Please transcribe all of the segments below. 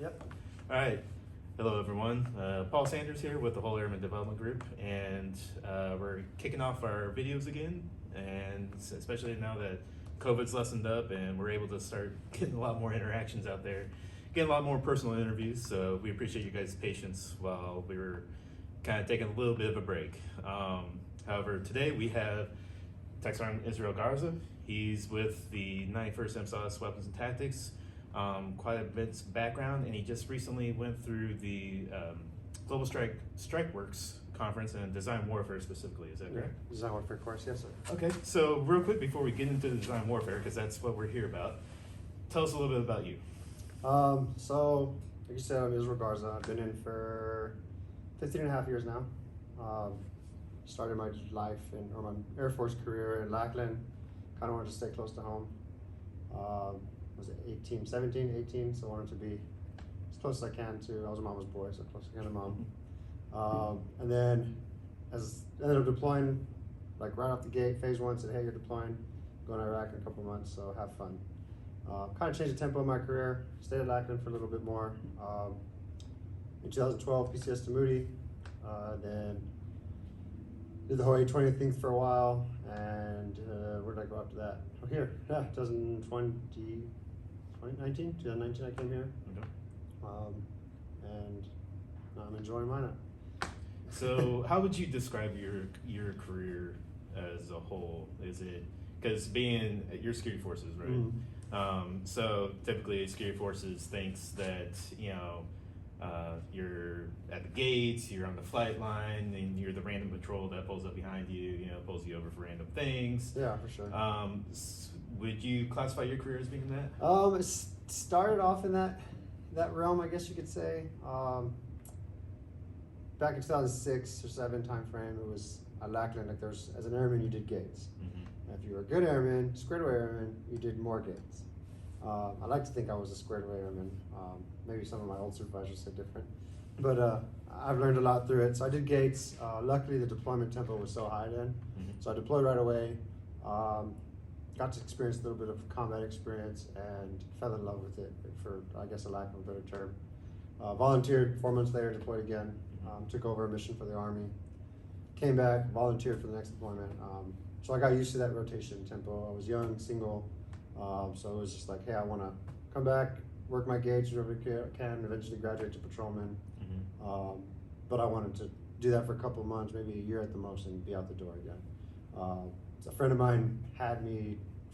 Yep. All right. Hello, everyone. Paul Sanders here with the Whole Airman Development Group, and we're kicking off our videos again, and especially now that COVID's lessened up and we're able to start getting a lot more interactions out there, getting a lot more personal interviews, so we appreciate you guys' patience while we were kind of taking a little bit of a break. However, today we have TSgt Garza. He's with the 91st MSOS Weapons and Tactics. Quite a bit of background, and he just recently went through the Global Strike Works conference and design warfare specifically. Is that correct? Design warfare course, yes, sir. Okay, so real quick before we get into the design warfare, because that's what we're here about, tell us a little bit about you. So, like you said, I'm TSgt Garza. I've been in for 15 and a half years now. Started my life or my Air Force career in Lackland. Kind of wanted to stay close to home. Was it 17, 18, so I wanted to be as close as I can to, I was a mama's boy, so close as I can to mom. And then ended up deploying, like right off the gate, phase 1, said, hey, you're deploying, going to Iraq in a couple months, so have fun. Kind of changed the tempo of my career, stayed at Lackland for a little bit more. In 2012, PCS to Moody, then did the whole 820 thing for a while, and where did I go after that? Oh, here, yeah, 2019 I came here. Okay. And I'm enjoying mine now. So how would you describe your career as a whole? Is it, because being your security forces, right? Mm-hmm. So typically security forces thinks that, you're at the gates, you're on the flight line, and you're the random patrol that pulls up behind you, pulls you over for random things. Yeah, for sure. Would you classify your career as being that? It started off in that realm, I guess you could say. Back in 2006 or 7 time frame, it was at Lackland, like as an airman, you did gates. Mm-hmm. If you were a good airman, squared away airman, you did more gates. I like to think I was a squared away airman. Maybe some of my old supervisors said different, but I've learned a lot through it. So I did gates. Luckily, the deployment tempo was so high then, so I deployed right away. Got to experience a little bit of combat experience and fell in love with it, for I guess a lack of a better term. Volunteered 4 months later, deployed again. Took over a mission for the Army. Came back, volunteered for the next deployment. So I got used to that rotation tempo. I was young, single, so it was just like, hey, I want to come back, work my gauge wherever I can, eventually graduate to patrolman. But I wanted to do that for a couple of months, maybe a year at the most, and be out the door again. A friend of mine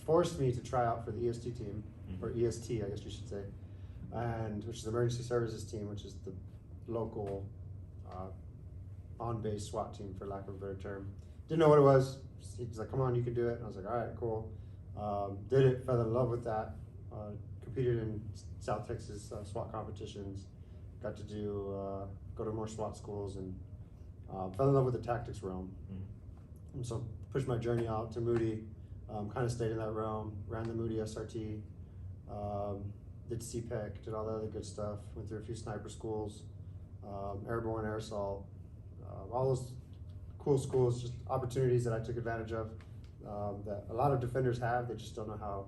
forced me to try out for the EST team, or EST, I guess you should say, which is the Emergency Services Team, which is the local on-base SWAT team, for lack of a better term. Didn't know what it was. He's like, come on, you can do it. And I was like, all right, cool. Did it, fell in love with that. Competed in South Texas SWAT competitions. Got to go to more SWAT schools, and fell in love with the tactics realm. And so pushed my journey out to Moody. Kind of stayed in that realm. Ran the Moody SRT. Did CPEC. Did all the other good stuff. Went through a few sniper schools. Airborne, air assault. All those cool schools, just opportunities that I took advantage of. That a lot of defenders have. They just don't know how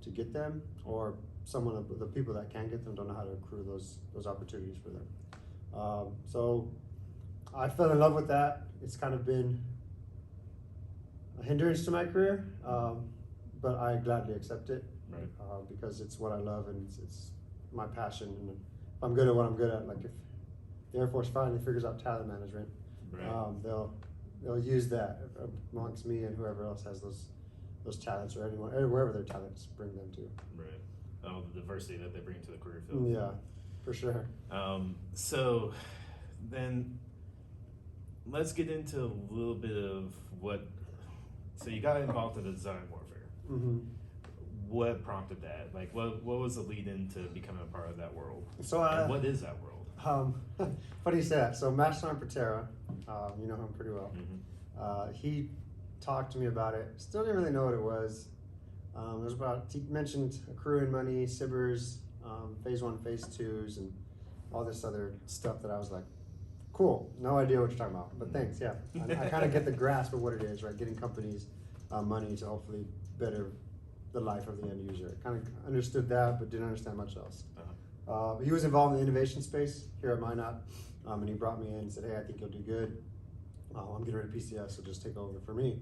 to get them, or the people that can get them don't know how to accrue those opportunities for them. So I fell in love with that. It's kind of been a hindrance to my career, but I gladly accept it, right? Because it's what I love, and it's my passion. And if I'm good at what I'm good at, like if the Air Force finally figures out talent management, right. They'll use that amongst me and whoever else has those talents, or anyone, or wherever their talents bring them to. Right. Oh, the diversity that they bring to the career field. Yeah, for sure. So then let's get into a little bit of so you got involved in the design warfare. What prompted that? Like, what was the lead into becoming a part of that world? So and what is that world? Funny you say that. So Master Sergeant Patera, you know him pretty well. He talked to me about it. Still didn't really know what it was. He mentioned accruing money, SIBRs, phase 1, phase 2s, and all this other stuff that I was like, cool, no idea what you're talking about, but thanks, yeah. I kind of get the grasp of what it is, right? Getting companies money to hopefully better the life of the end user. Kind of understood that, but didn't understand much else. He was involved in the innovation space here at Minot, and he brought me in and said, hey, I think you'll do good. I'm getting rid of PCS, so just take over for me.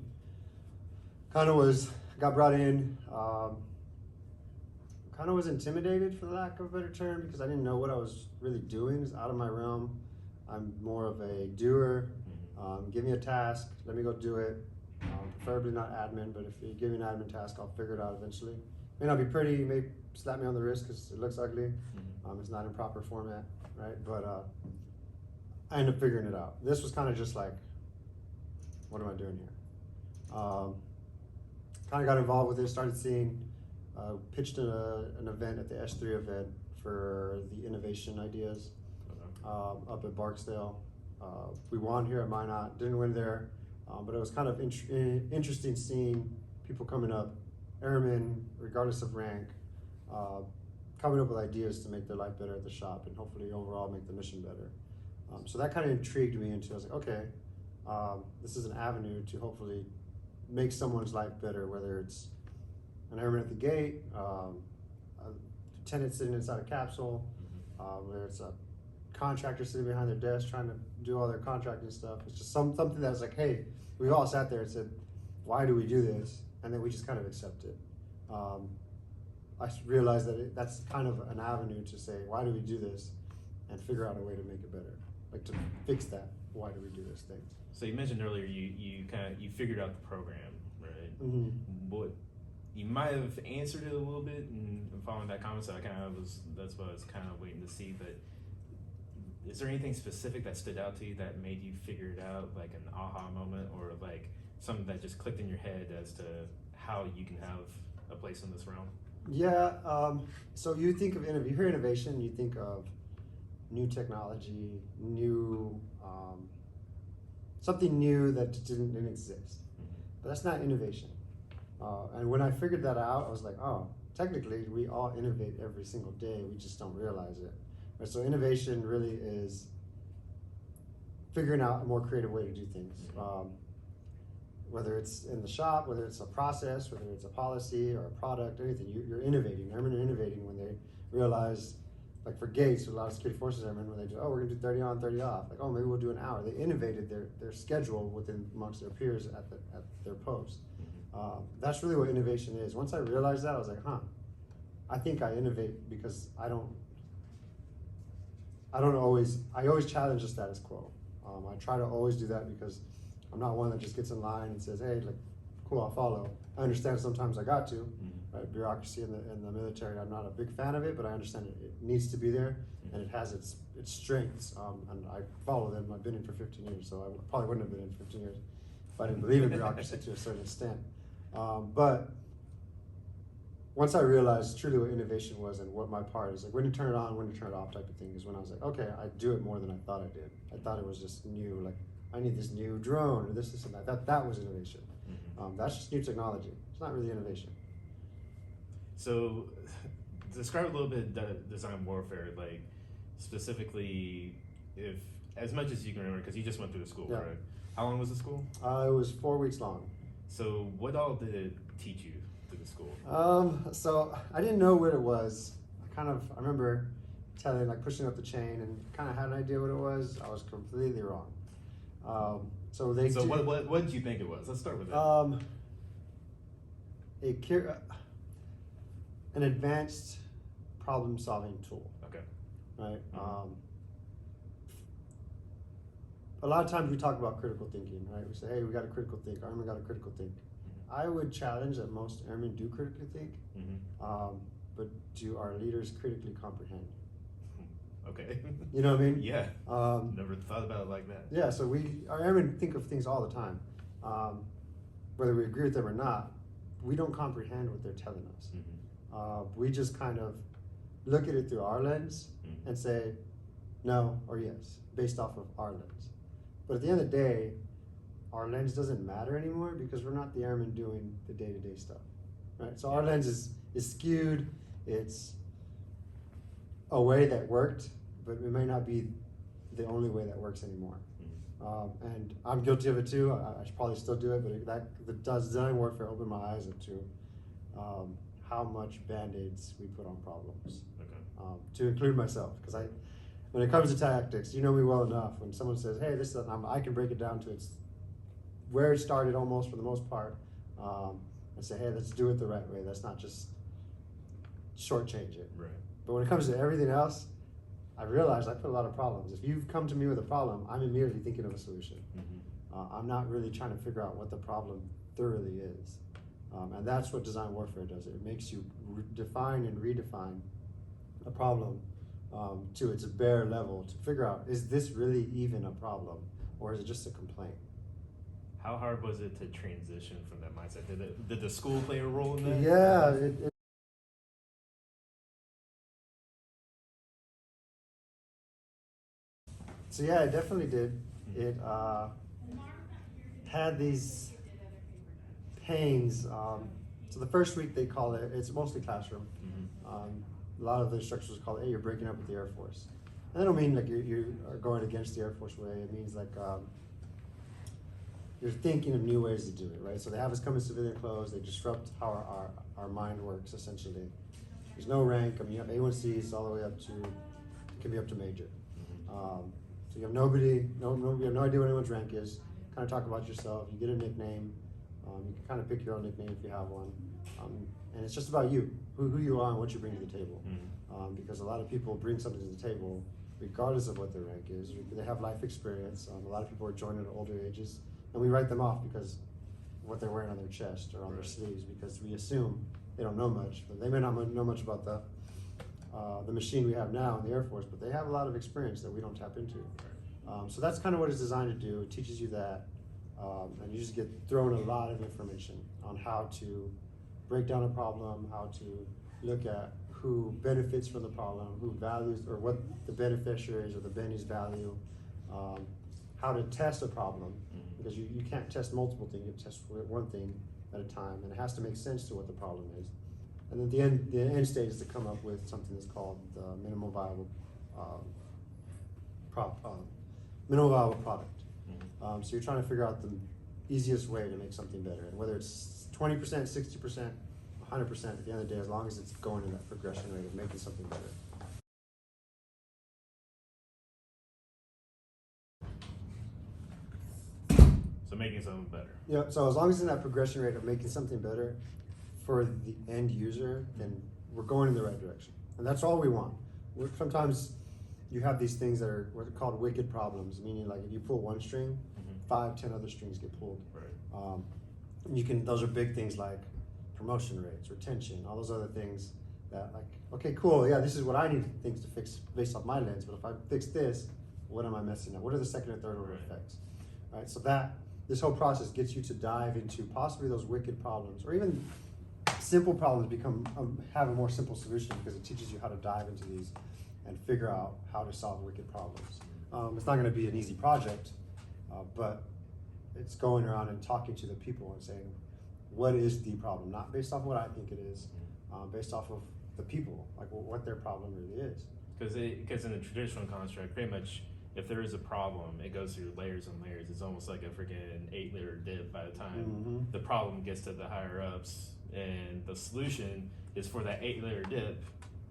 Got brought in, kind of was intimidated, for the lack of a better term, because I didn't know what I was really doing. It's out of my realm. I'm more of a doer. Give me a task, let me go do it. Preferably not admin, but if you give me an admin task, I'll figure it out eventually. May not be pretty, you may slap me on the wrist because it looks ugly. It's not in proper format, right? But I ended up figuring it out. This was kind of just like, what am I doing here? Kind of got involved with it, started seeing, pitched an event at the S3 event for the innovation ideas up at Barksdale. We won here at Minot, didn't win there, but it was kind of interesting seeing people coming up, airmen, regardless of rank, coming up with ideas to make their life better at the shop and hopefully overall make the mission better. So that kind of intrigued me into, I was like, okay, this is an avenue to hopefully make someone's life better, whether it's an airman at the gate, a lieutenant sitting inside a capsule, whether it's a contractor sitting behind their desk trying to do all their contracting stuff. It's just something that's like, hey, we all sat there and said, why do we do this? And then we just kind of accept it. I realized that that's kind of an avenue to say, why do we do this? And figure out a way to make it better, like to fix that. Why do we do this thing? So you mentioned earlier you figured out the program, right? Mm-hmm. What you might have answered it a little bit and following that comment, so that's what I was kind of waiting to see. But is there anything specific that stood out to you that made you figure it out, like an aha moment, or like something that just clicked in your head as to how you can have a place in this realm? Yeah. So you think of you hear innovation, you think of new technology, new something new that didn't exist. But that's not innovation. And when I figured that out, I was like, oh, technically we all innovate every single day. We just don't realize it. Right? So innovation really is figuring out a more creative way to do things. Whether it's in the shop, whether it's a process, whether it's a policy or a product, anything, you're innovating. Airmen are innovating when they realize, like for gates, a lot of security forces airmen, when they do, oh, we're gonna do 30 on, 30 off. Like, oh, maybe we'll do an hour. They innovated their schedule amongst their peers at their post. That's really what innovation is. Once I realized that, I was like, I think I innovate because I always challenge the status quo. I try to always do that because I'm not one that just gets in line and says, hey, like, cool, I'll follow. I understand sometimes I got to, right? Bureaucracy in the military, I'm not a big fan of it, but I understand it needs to be there, and it has its strengths, and I follow them. I've been in for 15 years, so I probably wouldn't have been in 15 years if I didn't believe in bureaucracy to a certain extent. But once I realized truly what innovation was and what my part is, like when to turn it on, when to turn it off type of thing, is when I was like, okay, I do it more than I thought I did. I thought it was just new, like I need this new drone or this and that. That was innovation. That's just new technology. It's not really innovation. So describe a little bit design warfare, like specifically, if as much as you can remember, because you just went through the school, Yeah. right? How long was the school? It was 4 weeks long. So what all did it teach you through the school? So I didn't know what it was. I remember pushing up the chain and kind of had an idea what it was. I was completely wrong. What did you think it was? Let's start with that. An advanced problem-solving tool. Okay. Right. A lot of times we talk about critical thinking, right? We say, hey, we got to critical think. Our airmen got to critical think. I would challenge that most airmen do critically think, but do our leaders critically comprehend? Okay. You know what I mean? Yeah. Never thought about it like that. Yeah, so our airmen think of things all the time. Whether we agree with them or not, we don't comprehend what they're telling us. We just kind of look at it through our lens and say no or yes, based off of our lens. But at the end of the day, our lens doesn't matter anymore because we're not the airmen doing the day-to-day stuff, right? So our lens is skewed. It's a way that worked, but it may not be the only way that works anymore. And I'm guilty of it too. I should probably still do it, but the design warfare opened my eyes up to how much band-aids we put on problems. Okay. To include myself, because when it comes to tactics, you know me well enough. When someone says, "Hey, this," I can break it down to its where it started almost for the most part, and say, "Hey, let's do it the right way. Let's not just shortchange it." Right. But when it comes to everything else, I realized I put a lot of problems. If you've come to me with a problem, I'm immediately thinking of a solution. I'm not really trying to figure out what the problem thoroughly is. And that's what design warfare does. It makes you define and redefine a problem to its bare level to figure out, is this really even a problem, or is it just a complaint? How hard was it to transition from that mindset? Did the school play a role in that? Yeah. So yeah, it definitely did. It had these pains. So the first week they call it, it's mostly classroom. A lot of the instructors call it, "Hey, you're breaking up with the Air Force." And I don't mean like you are going against the Air Force way. It means like you're thinking of new ways to do it, right? So they have us come in civilian clothes. They disrupt how our mind works, essentially. There's no rank. I mean, you have A1Cs all the way up to, it can be up to major. So you have nobody, you have no idea what anyone's rank is. Kind of talk about yourself. You get a nickname. You can kind of pick your own nickname if you have one. And it's just about you, who you are and what you bring to the table. Because a lot of people bring something to the table regardless of what their rank is. They have life experience. A lot of people are joining at older ages, and we write them off because of what they're wearing on their chest or on their sleeves, because we assume they don't know much. But they may not know much about the machine we have now in the Air Force, but they have a lot of experience that we don't tap into. So that's kind of what it's designed to do. It teaches you that, and you just get thrown a lot of information on how to break down a problem, how to look at who benefits from the problem, who values, or what the beneficiaries or the bennies value, how to test a problem, because you can't test multiple things, you test one thing at a time, and it has to make sense to what the problem is. And then the end stage is to come up with something that's called the minimal viable product. So you're trying to figure out the easiest way to make something better, and whether it's 20%, 60%, 100%, at the end of the day, as long as it's going in that progression rate of making something better. So making something better. Yeah, so as long as it's in that progression rate of making something better for the end user, then we're going in the right direction. And that's all we want. Sometimes you have these things that are what are called wicked problems, meaning like if you pull one string, 5, 10 other strings get pulled. Right. Those are big things like promotion rates, retention, all those other things that like, okay, cool, yeah, this is what I need things to fix based off my lens, but if I fix this, what am I messing up? What are the second and third order effects? All right, so this whole process gets you to dive into possibly those wicked problems, or even simple problems have a more simple solution, because it teaches you how to dive into these and figure out how to solve wicked problems. It's not gonna be an easy project, but it's going around and talking to the people and saying, what is the problem? Not based off what I think it is, based off of the people, like what their problem really is. Because in the traditional construct, pretty much, if there is a problem, it goes through layers and layers. It's almost like a freaking 8-layer dip by the time the problem gets to the higher ups, and the solution is for that 8-layer dip,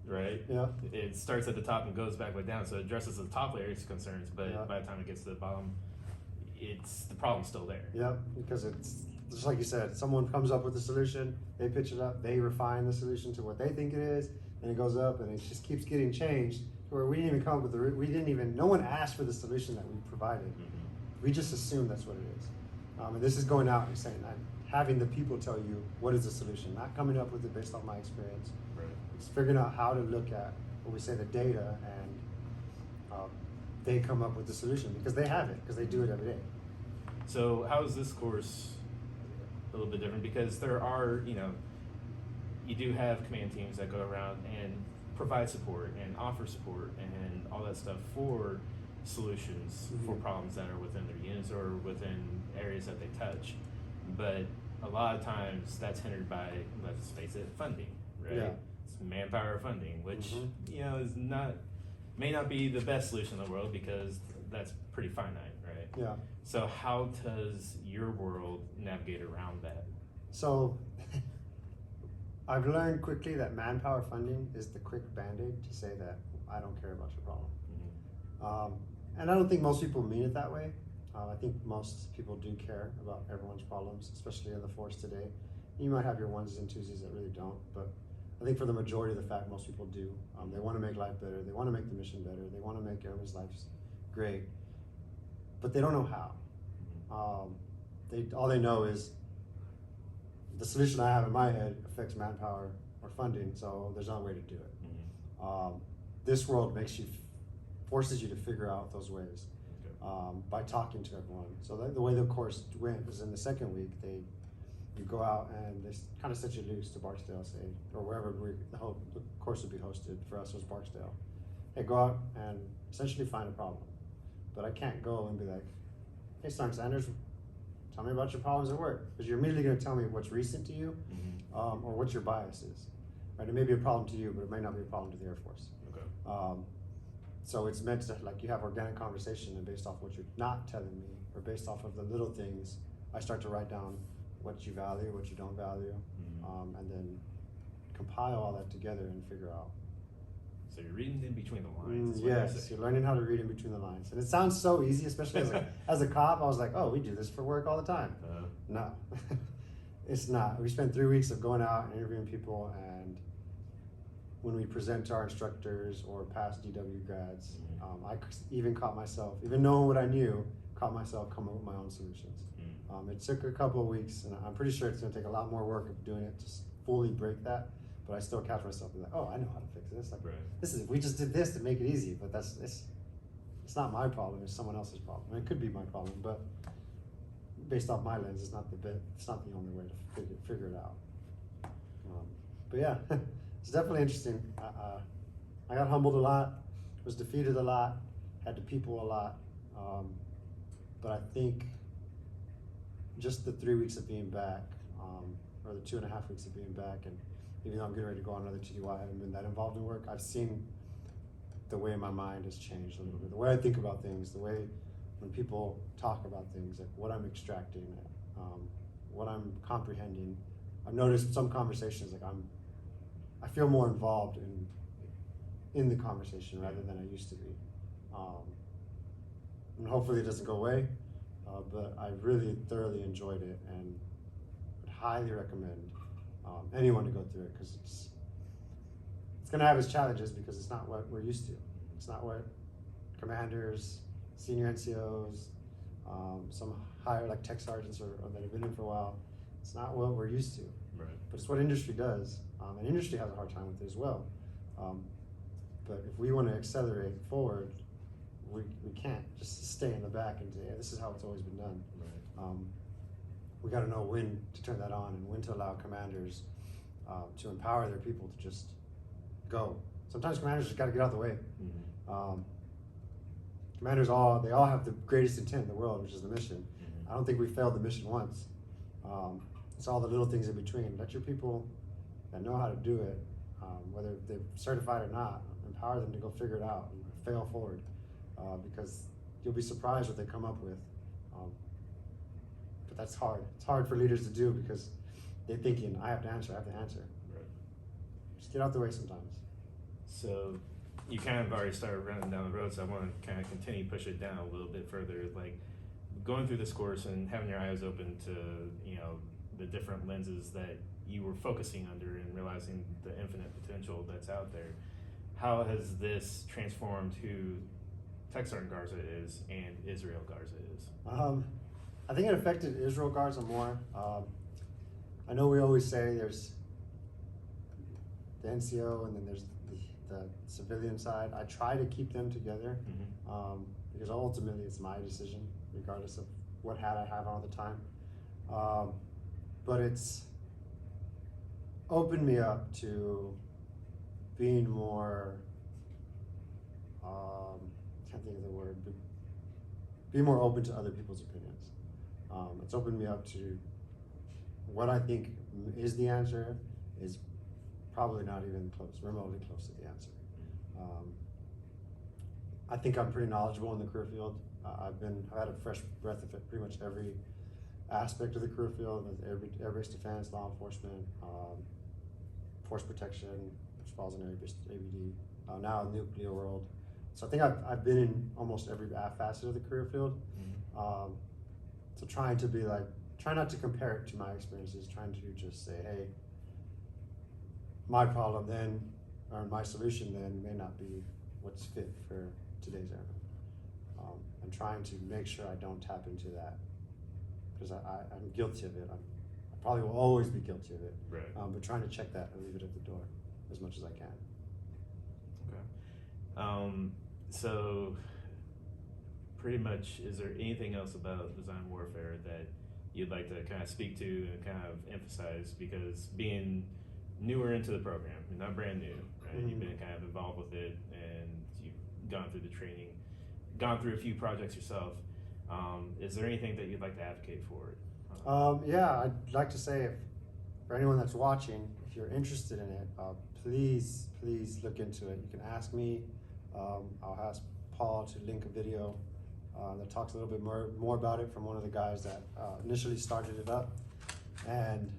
right? Yeah. It starts at the top and goes back way down, so it addresses the top layer's concerns, but by the time it gets to the bottom, the problem's still there. Yeah, because it's just like you said, someone comes up with a solution, they pitch it up, they refine the solution to what they think it is, and it goes up, and it just keeps getting changed to where we didn't even come up with no one asked for the solution that we provided. We just assumed that's what it is. And this is going out and saying, having the people tell you what is the solution, not coming up with it based on my experience. Right. It's figuring out how to look at what we say the data, and they come up with the solution because they have it, because they do it every day. So how is this course a little bit different? Because there are, you do have command teams that go around and provide support and offer support and all that stuff for solutions for problems that are within their units or within areas that they touch. But a lot of times that's hindered by, let's face it, funding, right? Yeah. It's manpower funding, which may not be the best solution in the world, because that's pretty finite, right? Yeah. So how does your world navigate around that? So I've learned quickly that manpower funding is the quick band-aid to say that I don't care about your problem. And I don't think most people mean it that way. I think most people do care about everyone's problems, especially in the force today. You might have your onesies and twosies that really don't, but I think for the majority of the fact, most people do. They want to make life better. They want to make the mission better. They want to make airmen's lives great, but they don't know how. All they know is the solution I have in my head affects manpower or funding, so there's no way to do it. This world forces you to figure out those ways by talking to everyone. So the way the course went is in the second week, you go out and they kind of set you loose to Barksdale, say, or wherever the course would be hosted. For us, it was Barksdale. Hey, go out and essentially find a problem. But I can't go and be like, hey, Sergeant Sanders, tell me about your problems at work. Because you're immediately going to tell me what's recent to you or what your bias is. Right? It may be a problem to you, but it may not be a problem to the Air Force. Okay. So it's meant to, like, you have organic conversation, and based off what you're not telling me, or based off of the little things, I start to write down what you value, what you don't value, and then compile all that together and figure out. So you're reading in between the lines. Yes, you're learning how to read in between the lines. And it sounds so easy, especially as a cop. I was like, oh, we do this for work all the time. No, it's not. We spent 3 weeks of going out and interviewing people, and when we present to our instructors or past DW grads, I even caught myself, even knowing what I knew, caught myself coming up with my own solutions. It took a couple of weeks, and I'm pretty sure it's going to take a lot more work of doing it to fully break that. But I still catch myself like, oh, I know how to fix this. Like, this is, we just did this to make it easy, but it's not my problem. It's someone else's problem. And it could be my problem, but based off my lens, it's not the only way to figure it out. But yeah, it's definitely interesting. I got humbled a lot, was defeated a lot, had to people a lot, but I think just the 3 weeks of being back, or the 2.5 weeks of being back, and even though I'm getting ready to go on another TDY, I haven't been that involved in work, I've seen the way my mind has changed a little bit. The way I think about things, the way when people talk about things, like what I'm extracting, what I'm comprehending. I've noticed some conversations, like I feel more involved in the conversation rather than I used to be. And hopefully it doesn't go away, but I really thoroughly enjoyed it and would highly recommend anyone to go through it, because it's going to have its challenges, because it's not what we're used to. It's not what commanders, senior NCOs, some higher like tech sergeants or that have been in for a while. It's not what we're used to. Right. But it's what industry does, and industry has a hard time with it as well. But if we want to accelerate forward, we can't just stay in the back and say, yeah, this is how it's always been done. Right. We got to know when to turn that on and when to allow commanders to empower their people to just go. Sometimes commanders just got to get out of the way. Commanders they all have the greatest intent in the world, which is the mission. I don't think we failed the mission once. It's all the little things in between. Let your people that know how to do it, whether they're certified or not, empower them to go figure it out and fail forward, because you'll be surprised what they come up with. But that's hard. It's hard for leaders to do, because they're thinking, I have to answer. Right. Just get out the way sometimes. So you kind of already started running down the road, so I want to kind of continue to push it down a little bit further. Like, going through this course and having your eyes open to, the different lenses that you were focusing under and realizing the infinite potential that's out there, how has this transformed who TSgt Garza is and Israel Garza is? I think it affected Israel Garza more. I know we always say there's the NCO and then there's the civilian side. I try to keep them together, because ultimately it's my decision, regardless of what hat I have on at the time. But it's opened me up to being more, can't think of the word, but be more open to other people's opinions. It's opened me up to what I think is the answer is probably not even remotely close to the answer. I think I'm pretty knowledgeable in the career field. I've had a fresh breath of pretty much every aspect of the career field, air base defense, law enforcement, force protection, which falls in ABD, now in nuclear world. So I think I've been in almost every facet of the career field. So trying to be like, try not to compare it to my experiences, trying to just say, hey, my problem then, or my solution then may not be what's fit for today's airman. I'm trying to make sure I don't tap into that, because I'm guilty of it. I probably will always be guilty of it. Right. But trying to check that and leave it at the door as much as I can. Okay. So pretty much, is there anything else about design warfare that you'd like to kind of speak to and kind of emphasize? Because being newer into the program, you're not brand new, right? You've been kind of involved with it, and you've gone through the training, gone through a few projects yourself. Is there anything that you'd like to advocate for it? Yeah, I'd like to say, for anyone that's watching, if you're interested in it, please look into it. You can ask me. I'll ask Paul to link a video that talks a little bit more about it from one of the guys that initially started it up. And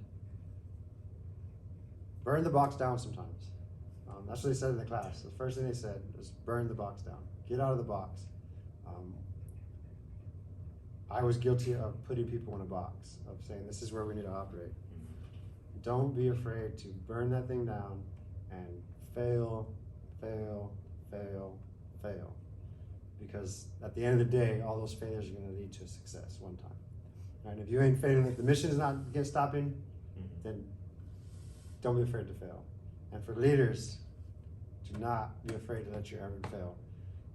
burn the box down sometimes. That's what they said in the class. The first thing they said was burn the box down. Get out of the box. I was guilty of putting people in a box, of saying this is where we need to operate. Don't be afraid to burn that thing down and fail. Because at the end of the day, all those failures are going to lead to a success one time. And if you ain't failing, if the mission is not stopping, then don't be afraid to fail. And for leaders, do not be afraid to let your airmen fail.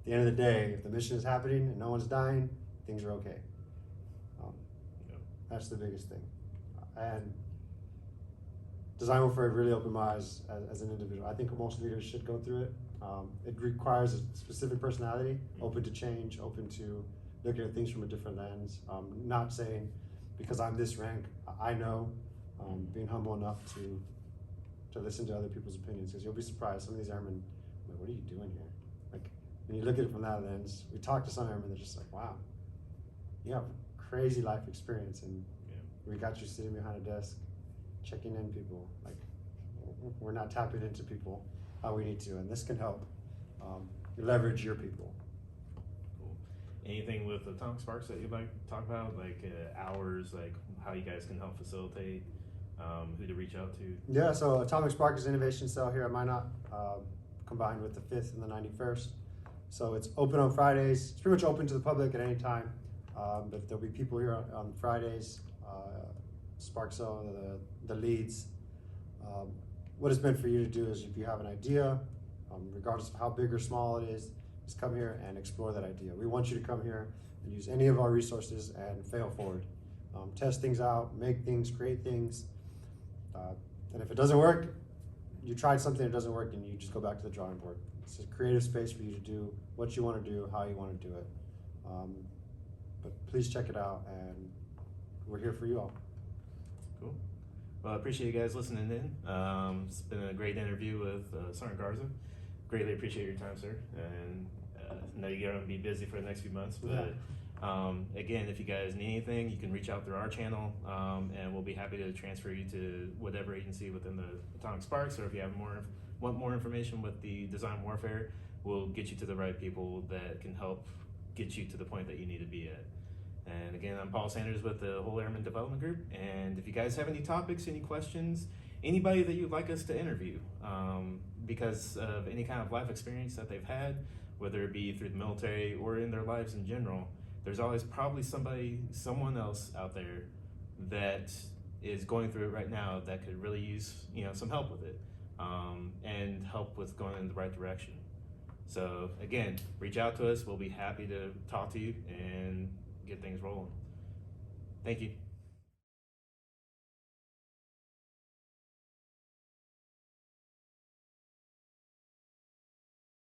At the end of the day, if the mission is happening and no one's dying, things are okay. That's the biggest thing. And design warfare really opened my eyes as an individual. I think most leaders should go through it. It requires a specific personality, open to change, open to looking at things from a different lens. Not saying because I'm this rank, I know, being humble enough to listen to other people's opinions, because you'll be surprised. Some of these airmen, like, what are you doing here? Like, when you look at it from that lens, we talk to some airmen, they're just like, wow, you have crazy life experience, and we got you sitting behind a desk, checking in people. Like, we're not tapping into people how we need to, and this can help leverage your people. Cool. Anything with Atomic Sparks that you'd like to talk about, like hours, like how you guys can help facilitate, who to reach out to? Yeah, so Atomic Spark is an innovation cell here at Minot, combined with the 5th and the 91st. So it's open on Fridays. It's pretty much open to the public at any time, but there'll be people here on Fridays. Spark cell, the leads. What it's meant for you to do is, if you have an idea, regardless of how big or small it is, just come here and explore that idea. We want you to come here and use any of our resources and fail forward. Test things out, make things, create things. And if it doesn't work, you tried something, it doesn't work, and you just go back to the drawing board. It's a creative space for you to do what you want to do, how you want to do it. But please check it out, and we're here for you all. Cool. Well, I appreciate you guys listening in. It's been a great interview with Sergeant Garza. Greatly appreciate your time, sir. And I know you're going to be busy for the next few months, but again, if you guys need anything, you can reach out through our channel, and we'll be happy to transfer you to whatever agency within the Atomic Sparks, or if you have want more information with the design warfare, we'll get you to the right people that can help get you to the point that you need to be at. And again, I'm Paul Sanders with the Whole Airman Development Group, and if you guys have any topics, any questions, anybody that you'd like us to interview because of any kind of life experience that they've had, whether it be through the military or in their lives in general, there's always probably someone else out there that is going through it right now that could really use some help with it, and help with going in the right direction. So again, reach out to us. We'll be happy to talk to you and get things rolling. Thank you.